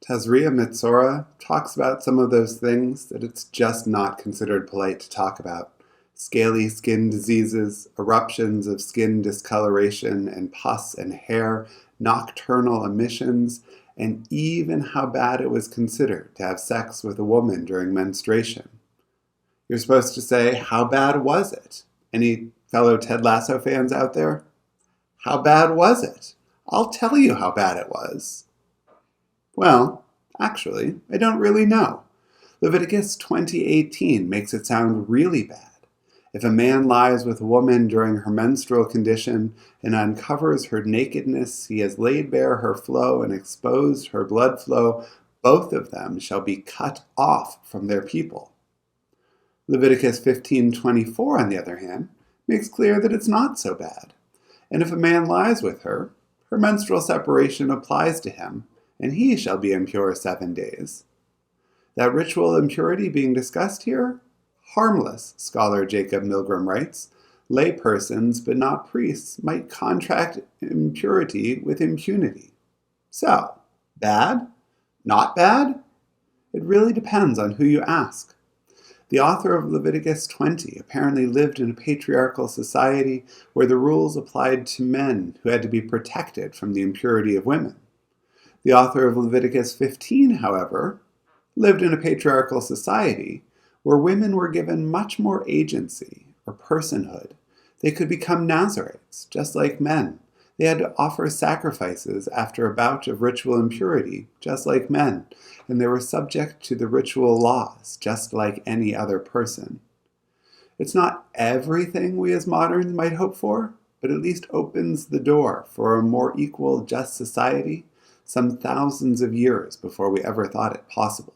Tazria-Metzorah talks about some of those things that it's just not considered polite to talk about. Scaly skin diseases, eruptions of skin discoloration and pus and hair, nocturnal emissions, and even how bad it was considered to have sex with a woman during menstruation. You're supposed to say, how bad was it? Any fellow Ted Lasso fans out there? How bad was it? I'll tell you how bad it was. Well, actually, I don't really know. Leviticus 20:18 makes it sound really bad. If a man lies with a woman during her menstrual condition and uncovers her nakedness, he has laid bare her flow and exposed her blood flow. Both of them shall be cut off from their people. Leviticus 15:24, on the other hand, makes clear that it's not so bad. And if a man lies with her, her menstrual separation applies to him, and he shall be impure 7 days. That ritual impurity being discussed here? Harmless, scholar Jacob Milgrom writes. Laypersons, but not priests, might contract impurity with impunity. So, bad? Not bad? It really depends on who you ask. The author of Leviticus 20 apparently lived in a patriarchal society where the rules applied to men who had to be protected from the impurity of women. The author of Leviticus 15, however, lived in a patriarchal society where women were given much more agency or personhood. They could become Nazarites, just like men. They had to offer sacrifices after a bout of ritual impurity, just like men, and they were subject to the ritual laws, just like any other person. It's not everything we as moderns might hope for, but at least opens the door for a more equal, just society some thousands of years before we ever thought it possible.